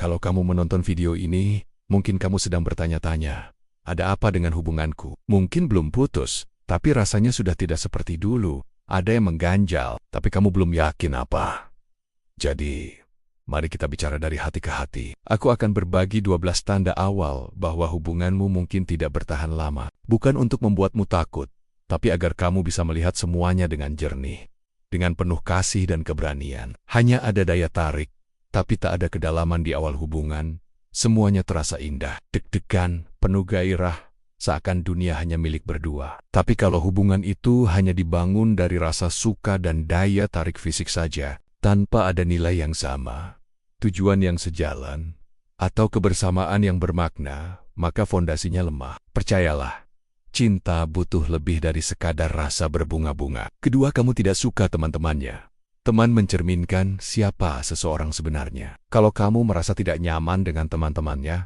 Kalau kamu menonton video ini, mungkin kamu sedang bertanya-tanya, ada apa dengan hubunganku? Mungkin belum putus, tapi rasanya sudah tidak seperti dulu. Ada yang mengganjal, tapi kamu belum yakin apa. Jadi, mari kita bicara dari hati ke hati. Aku akan berbagi 12 tanda awal bahwa hubunganmu mungkin tidak bertahan lama. Bukan untuk membuatmu takut, tapi agar kamu bisa melihat semuanya dengan jernih. Dengan penuh kasih dan keberanian. Hanya ada daya tarik, tapi tak ada kedalaman di awal hubungan. Semuanya terasa indah, deg-degan, penuh gairah, seakan dunia hanya milik berdua. Tapi kalau hubungan itu hanya dibangun dari rasa suka dan daya tarik fisik saja, tanpa ada nilai yang sama, tujuan yang sejalan, atau kebersamaan yang bermakna, maka fondasinya lemah. Percayalah, cinta butuh lebih dari sekadar rasa berbunga-bunga. Kedua, kamu tidak suka teman-temannya. Teman mencerminkan siapa seseorang sebenarnya. Kalau kamu merasa tidak nyaman dengan teman-temannya,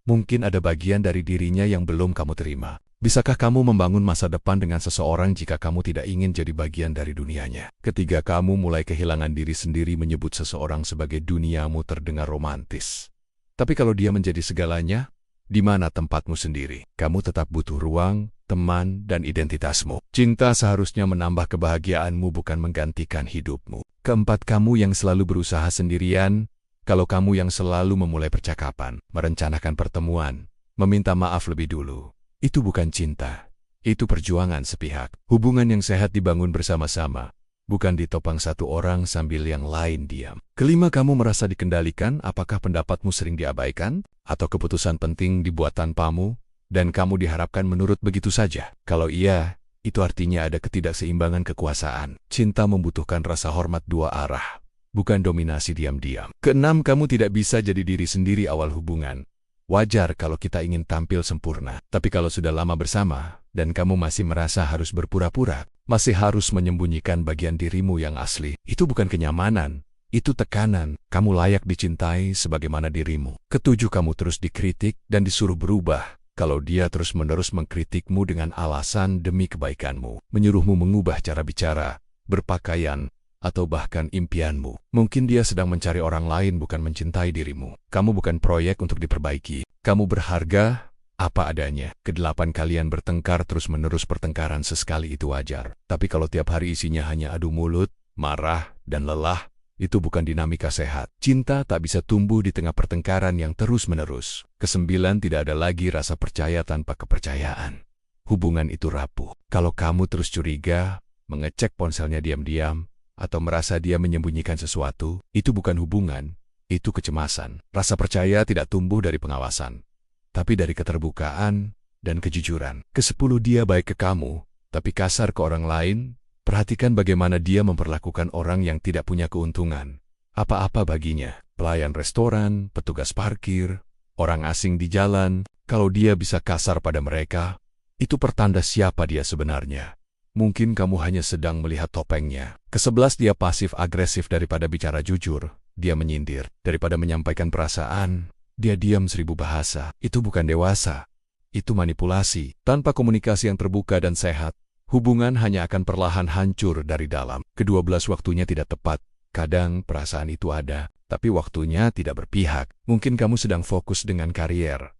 mungkin ada bagian dari dirinya yang belum kamu terima. Bisakah kamu membangun masa depan dengan seseorang jika kamu tidak ingin jadi bagian dari dunianya? Ketiga, kamu mulai kehilangan diri sendiri. Menyebut seseorang sebagai duniamu terdengar romantis. Tapi kalau dia menjadi segalanya, di mana tempatmu sendiri? Kamu tetap butuh ruang, teman, dan identitasmu. Cinta seharusnya menambah kebahagiaanmu, bukan menggantikan hidupmu. Keempat, kamu yang selalu berusaha sendirian. Kalau kamu yang selalu memulai percakapan, merencanakan pertemuan, meminta maaf lebih dulu, itu bukan cinta. Itu perjuangan sepihak. Hubungan yang sehat dibangun bersama-sama, bukan ditopang satu orang sambil yang lain diam. Kelima, kamu merasa dikendalikan. Apakah pendapatmu sering diabaikan? Atau keputusan penting dibuat tanpamu, dan kamu diharapkan menurut begitu saja? Kalau iya, itu artinya ada ketidakseimbangan kekuasaan. Cinta membutuhkan rasa hormat dua arah, bukan dominasi diam-diam. Keenam, kamu tidak bisa jadi diri sendiri awal hubungan. Wajar kalau kita ingin tampil sempurna. Tapi kalau sudah lama bersama, dan kamu masih merasa harus berpura-pura, masih harus menyembunyikan bagian dirimu yang asli, itu bukan kenyamanan, itu tekanan. Kamu layak dicintai sebagaimana dirimu. Ketujuh, kamu terus dikritik dan disuruh berubah. Kalau dia terus-menerus mengkritikmu dengan alasan demi kebaikanmu, menyuruhmu mengubah cara bicara, berpakaian, atau bahkan impianmu, mungkin dia sedang mencari orang lain, bukan mencintai dirimu. Kamu bukan proyek untuk diperbaiki. Kamu berharga apa adanya. Kedelapan, kalian bertengkar terus-menerus. Pertengkaran sesekali itu wajar. Tapi kalau tiap hari isinya hanya adu mulut, marah, dan lelah, itu bukan dinamika sehat. Cinta tak bisa tumbuh di tengah pertengkaran yang terus-menerus. Kesembilan, tidak ada lagi rasa percaya tanpa kepercayaan. Hubungan itu rapuh. Kalau kamu terus curiga, mengecek ponselnya diam-diam, atau merasa dia menyembunyikan sesuatu, itu bukan hubungan, itu kecemasan. Rasa percaya tidak tumbuh dari pengawasan, tapi dari keterbukaan dan kejujuran. Kesepuluh, dia baik ke kamu, tapi kasar ke orang lain. Perhatikan bagaimana dia memperlakukan orang yang tidak punya keuntungan apa-apa baginya. Pelayan restoran, petugas parkir, orang asing di jalan. Kalau dia bisa kasar pada mereka, itu pertanda siapa dia sebenarnya. Mungkin kamu hanya sedang melihat topengnya. Kesebelas, dia pasif-agresif. Daripada bicara jujur, dia menyindir. Daripada menyampaikan perasaan, dia diam 1000 bahasa. Itu bukan dewasa, itu manipulasi. Tanpa komunikasi yang terbuka dan sehat, hubungan hanya akan perlahan hancur dari dalam. Ke-12, waktunya tidak tepat. Kadang perasaan itu ada, tapi waktunya tidak berpihak. Mungkin kamu sedang fokus dengan karier,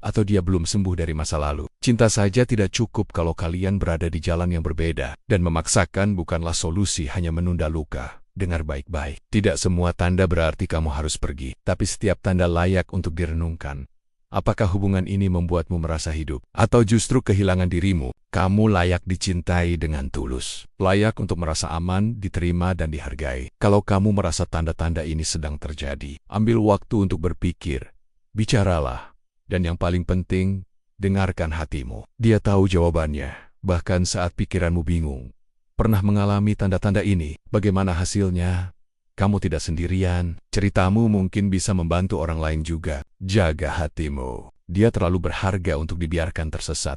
atau dia belum sembuh dari masa lalu. Cinta saja tidak cukup kalau kalian berada di jalan yang berbeda. Dan memaksakan bukanlah solusi, hanya menunda luka. Dengar baik-baik. Tidak semua tanda berarti kamu harus pergi, tapi setiap tanda layak untuk direnungkan. Apakah hubungan ini membuatmu merasa hidup? Atau justru kehilangan dirimu? Kamu layak dicintai dengan tulus. Layak untuk merasa aman, diterima, dan dihargai. Kalau kamu merasa tanda-tanda ini sedang terjadi, ambil waktu untuk berpikir. Bicaralah. Dan yang paling penting, dengarkan hatimu. Dia tahu jawabannya, bahkan saat pikiranmu bingung. Pernah mengalami tanda-tanda ini? Bagaimana hasilnya? Kamu tidak sendirian. Ceritamu mungkin bisa membantu orang lain juga. Jaga hatimu. Dia terlalu berharga untuk dibiarkan tersesat.